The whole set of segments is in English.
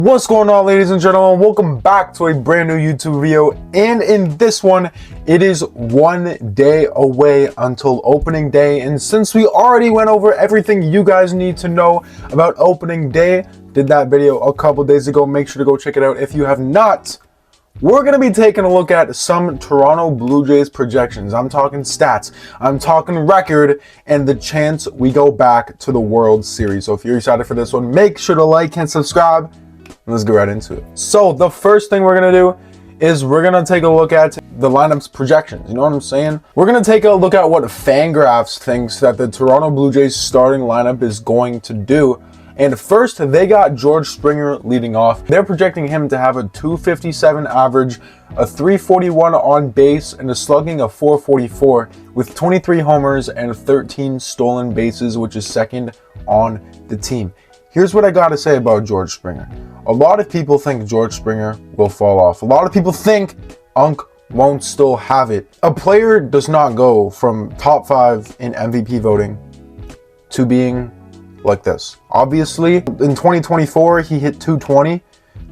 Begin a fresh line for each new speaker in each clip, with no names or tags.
What's going on, ladies and gentlemen? Welcome back to a brand new YouTube video, and in this one it is 1 day away until opening day. And since we already went over everything you guys need to know about opening day, did that video a couple days ago, make sure to go check it out if you have not. We're going to be taking a look at some Toronto Blue Jays projections. I'm talking stats, I'm talking record, and the chance we go back to the World Series. So if you're excited for this one, make sure to like and subscribe. Let's get right into it. So the first thing we're going to do is we're going to take a look at the lineup's projections. You know what I'm saying? We're going to take a look at what Fangraphs thinks that the Toronto Blue Jays starting lineup is going to do. And first, they got George Springer leading off. They're projecting him to have a .257 average, a .341 on base, and a slugging of .444 with 23 homers and 13 stolen bases, which is second on the team. Here's what I got to say about George Springer. A lot of people think George Springer will fall off. A lot of people think Unk won't still have it. A player does not go from top 5 in MVP voting to being like this. Obviously, in 2024, he hit .220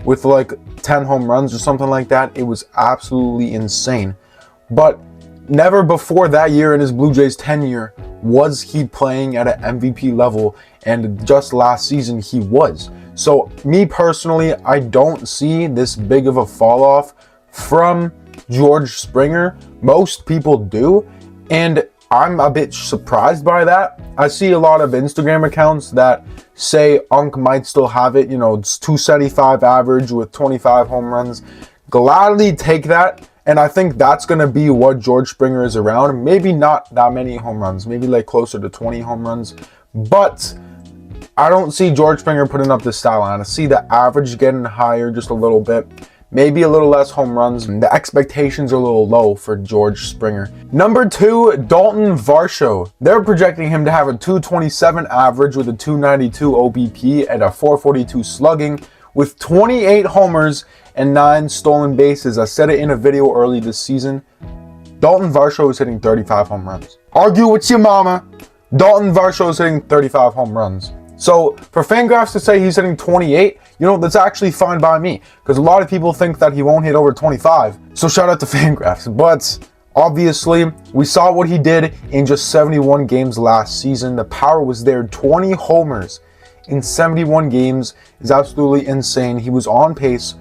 with like 10 home runs or something like that. It was absolutely insane. But never before that year in his Blue Jays tenure was he playing at an MVP level, and just last season he was. So me personally, I don't see this big of a fall off from George Springer. Most people do, and I'm a bit surprised by that. I see a lot of Instagram accounts that say Unk might still have it, it's .275 average with 25 home runs. Gladly take that. And I think that's going to be what George Springer is around. Maybe not that many home runs, maybe like closer to 20 home runs. But I don't see George Springer putting up this stat line. I see the average getting higher just a little bit. Maybe a little less home runs. The expectations are a little low for George Springer. Number 2, Dalton Varsho. They're projecting him to have a .227 average with a .292 OBP and a .442 slugging with 28 homers and 9 stolen bases. I said it in a video early this season. Dalton Varsho is hitting 35 home runs. Argue with your mama. Dalton Varsho is hitting 35 home runs. So for Fangraphs to say he's hitting 28, that's actually fine by me, because a lot of people think that he won't hit over 25. So shout out to Fangraphs. But obviously, we saw what he did in just 71 games last season. The power was there. 20 homers in 71 games is absolutely insane. He was on pace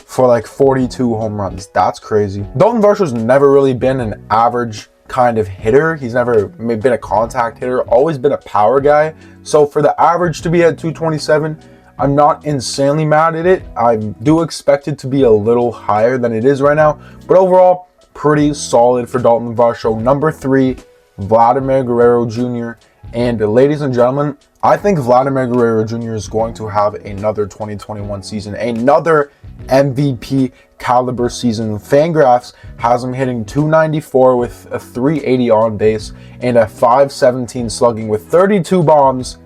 for like 42 home runs. That's crazy. Dalton Varsho's never really been an average kind of hitter. He's never been a contact hitter, always been a power guy. So for the average to be at .227, I'm not insanely mad at it. I do expect it to be a little higher than it is right now, but overall, pretty solid for Dalton Varsho. Number 3, Vladimir Guerrero Jr. And ladies and gentlemen, I think Vladimir Guerrero Jr. is going to have another 2021 season, another MVP caliber season. Fangraphs has him hitting .294 with a .380 on base and a .517 slugging with 32 bombs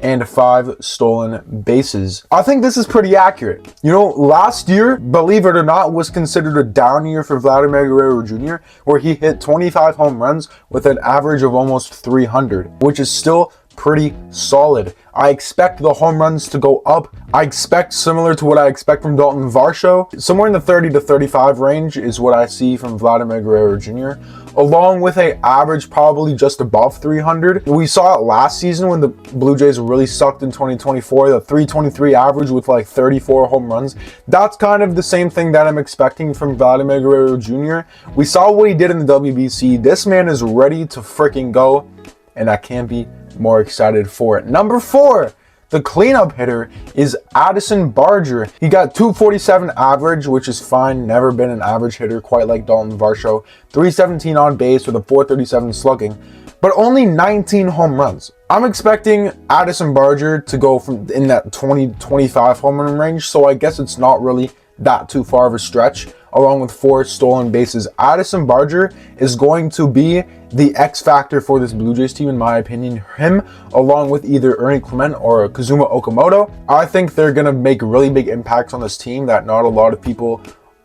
and 5 stolen bases. I think this is pretty accurate. Last year, believe it or not, was considered a down year for Vladimir Guerrero Jr., where he hit 25 home runs with an average of almost 300, which is still pretty solid. I expect the home runs to go up. I expect similar to what I expect from Dalton Varsho. Somewhere in the 30 to 35 range is what I see from Vladimir Guerrero Jr., along with an average probably just above 300. We saw it last season when the Blue Jays really sucked in 2024, the .323 average with like 34 home runs. That's kind of the same thing that I'm expecting from Vladimir Guerrero Jr. We saw what he did in the WBC. This man is ready to freaking go, and I can't be more excited for it. Number 4, the cleanup hitter is Addison Barger. He got .247 average, which is fine. Never been an average hitter quite like Dalton Varsho. .317 on base with a .437 slugging, but only 19 home runs. I'm expecting Addison Barger to go from in that 20-25 home run range, so I guess it's not really that too far of a stretch. Along with 4 stolen bases, Addison Barger is going to be the X factor for this Blue Jays team, in my opinion. Him, along with either Ernie Clement or Kazuma Okamoto, I think they're going to make really big impacts on this team that not a lot of people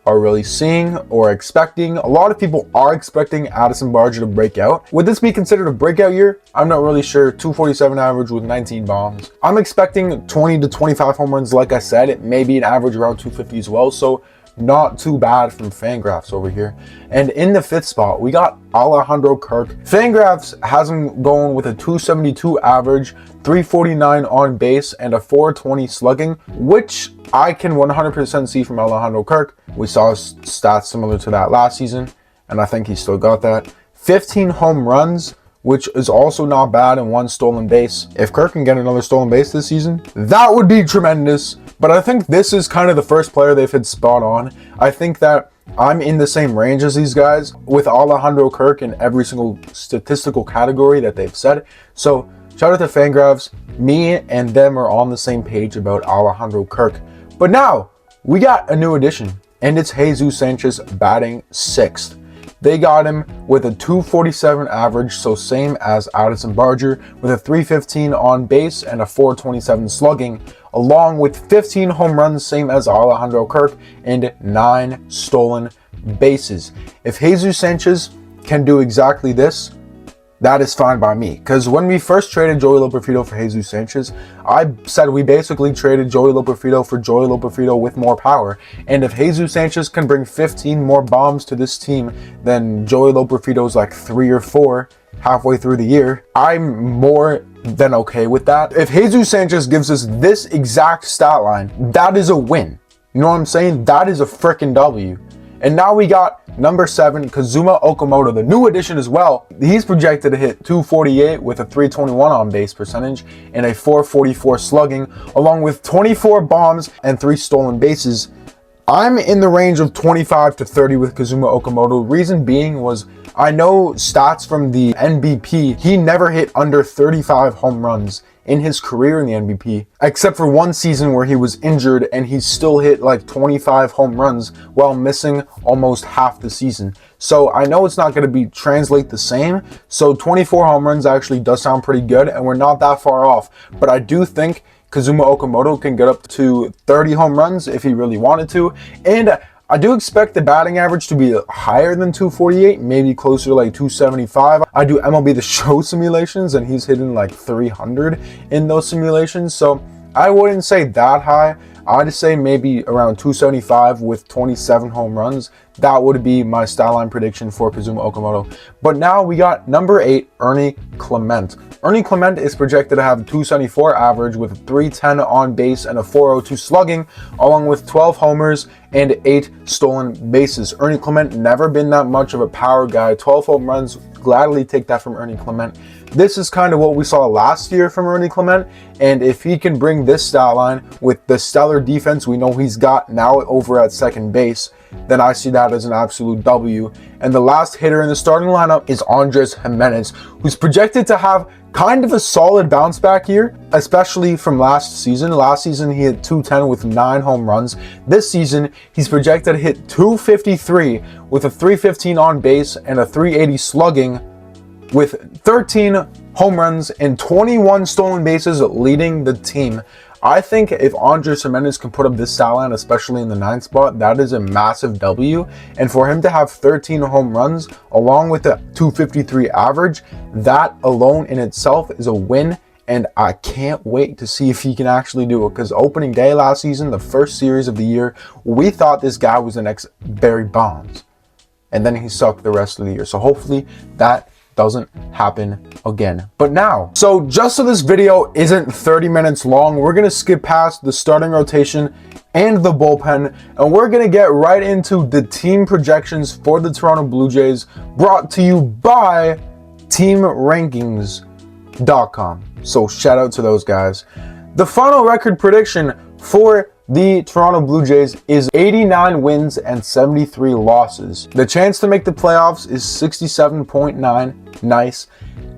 are really seeing or expecting. A lot of people are expecting Addison Barger to break out. Would this be considered a breakout year? I'm not really sure. 247 average with 19 bombs. I'm expecting 20 to 25 home runs. Like I said, it may be an average around 250 as well. So not too bad from Fangraphs over here. And in the 5th spot, we got Alejandro Kirk. Fangraphs has him going with a 272 average, 349 on base, and a 420 slugging, which I can 100% see from Alejandro Kirk. We saw stats similar to that last season, and I think he still got that. 15 home runs, which is also not bad, and 1 stolen base. If Kirk can get another stolen base this season, that would be tremendous. But I think this is kind of the first player they've hit spot on. I think that I'm in the same range as these guys with Alejandro Kirk in every single statistical category that they've said. So shout out to Fangraphs. Me and them are on the same page about Alejandro Kirk. But now we got a new addition, and it's Jesus Sanchez batting 6th. They got him with a 247 average, so same as Addison Barger, with a 315 on base and a 427 slugging, along with 15 home runs, same as Alejandro Kirk, and 9 stolen bases. If Jesus Sanchez can do exactly this, that is fine by me. Because when we first traded Joey Loperfido for Jesus Sanchez, I said we basically traded Joey Loperfido for Joey Loperfido with more power. And if Jesus Sanchez can bring 15 more bombs to this team than Joey Loperfido's like 3 or 4 halfway through the year, I'm more than okay with that. If Jesus Sanchez gives us this exact stat line, that is a win. You know what I'm saying? That is a freaking W. And now we got number 7, Kazuma Okamoto, the new addition as well. He's projected to hit 248 with a 321 on base percentage and a 444 slugging, along with 24 bombs and 3 stolen bases. I'm in the range of 25 to 30 with Kazuma Okamoto. Reason being was I know stats from the NBP. He never hit under 35 home runs in his career in the NBP, except for one season where he was injured and he still hit like 25 home runs while missing almost half the season. So I know it's not going to be translate the same. So 24 home runs actually does sound pretty good, and we're not that far off. But I do think Kazuma Okamoto can get up to 30 home runs if he really wanted to. And I do expect the batting average to be higher than 248, maybe closer to like 275. I do MLB The Show simulations, and he's hitting like 300 in those simulations. So I wouldn't say that high. I'd say maybe around 275 with 27 home runs. That would be my stat line prediction for Kazuma Okamoto. But now we got number 8, Ernie Clement. Ernie Clement is projected to have 274 average with a 310 on base and a 402 slugging, along with 12 homers and 8 stolen bases. Ernie Clement never been that much of a power guy. 12 home runs, gladly take that from Ernie Clement. This is kind of what we saw last year from Ernie Clement, and if he can bring this stat line with the stellar defense we know he's got now over at second base, then I see that as an absolute W. And the last hitter in the starting lineup is Andres Gimenez, who's projected to have kind of a solid bounce back year, especially from last season. Last season, he hit 210 with 9 home runs. This season, he's projected to hit 253 with a 315 on base and a 380 slugging, with 13 home runs and 21 stolen bases, leading the team. I think if Andres Gimenez can put up this stat line, especially in the 9th spot, that is a massive W. And for him to have 13 home runs along with the 253 average, that alone in itself is a win. And I can't wait to see if he can actually do it, because opening day last season, the first series of the year, we thought this guy was the next Barry Bonds. And then he sucked the rest of the year. So hopefully that doesn't happen again. But now, so just so this video isn't 30 minutes long, we're gonna skip past the starting rotation and the bullpen, and we're gonna get right into the team projections for the Toronto Blue Jays, brought to you by TeamRankings.com. So shout out to those guys. The final record prediction for the Toronto Blue Jays is 89 wins and 73 losses. The chance to make the playoffs is 67.9. Nice.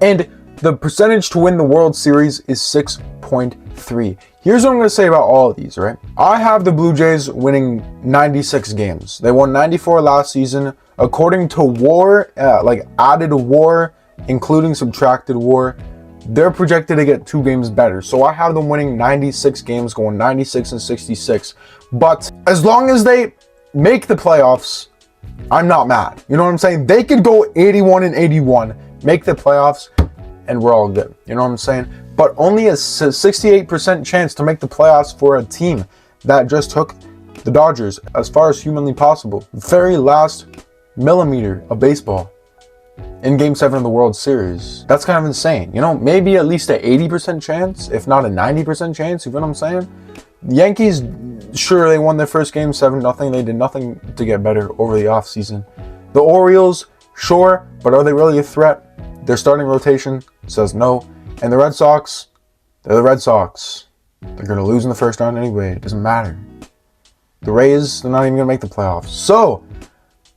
And the percentage to win the World Series is 6.3. Here's what I'm going to say about all of these, right? I have the Blue Jays winning 96 games. They won 94 last season. According to WAR, like added WAR, including subtracted WAR, they're projected to get 2 games better. So I have them winning 96 games, going 96 and 66. But as long as they make the playoffs, I'm not mad. You know what I'm saying? They could go 81-81, make the playoffs, and we're all good. You know what I'm saying? But only a 68% chance to make the playoffs for a team that just took the Dodgers as far as humanly possible. Very last millimeter of baseball in Game 7 of the World Series. That's kind of insane. You know, maybe at least an 80% chance, if not a 90% chance, you know what I'm saying? The Yankees, sure, they won their first game 7-0. They did nothing to get better over the offseason. The Orioles, sure, but are they really a threat? Their starting rotation says no. And the Red Sox, they're the Red Sox. They're going to lose in the first round anyway. It doesn't matter. The Rays, they're not even going to make the playoffs. So,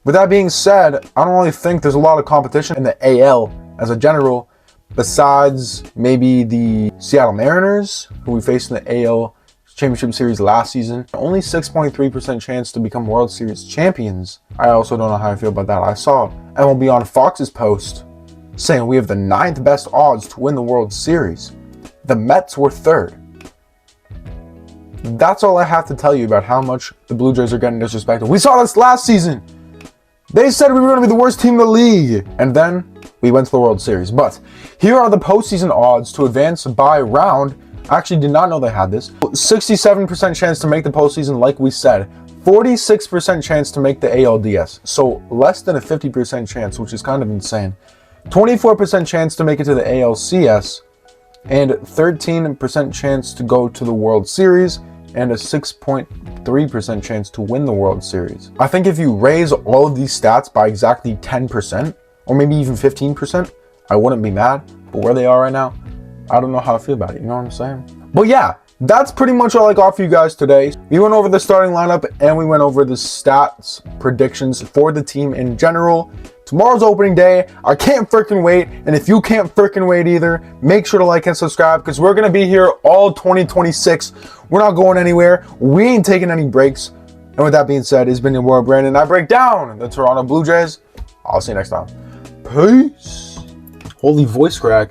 with that being said, I don't really think there's a lot of competition in the AL as a general, besides maybe the Seattle Mariners, who we faced in the AL Championship Series last season. Only 6.3% chance to become World Series champions. I also don't know how I feel about that. I saw MLB on Fox's post saying we have the 9th best odds to win the World Series. The Mets were 3rd. That's all I have to tell you about how much the Blue Jays are getting disrespected. We saw this last season. They said we were going to be the worst team in the league. And then we went to the World Series. But here are the postseason odds to advance by round. I actually did not know they had this. 67% chance to make the postseason, like we said. 46% chance to make the ALDS. So less than a 50% chance, which is kind of insane. 24% chance to make it to the ALCS. And 13% chance to go to the World Series. And a 6.3% chance to win the World Series. I think if you raise all of these stats by exactly 10%, or maybe even 15%, I wouldn't be mad. But where they are right now, I don't know how I feel about it, you know what I'm saying? But yeah, that's pretty much all I got for you guys today. We went over the starting lineup and we went over the stats predictions for the team in general. Tomorrow's opening day. I can't freaking wait. And if you can't freaking wait either, make sure to like and subscribe because we're going to be here all 2026. We're not going anywhere. We ain't taking any breaks. And with that being said, it's been your boy Brandon. I break down the Toronto Blue Jays. I'll see you next time. Peace. Holy voice crack.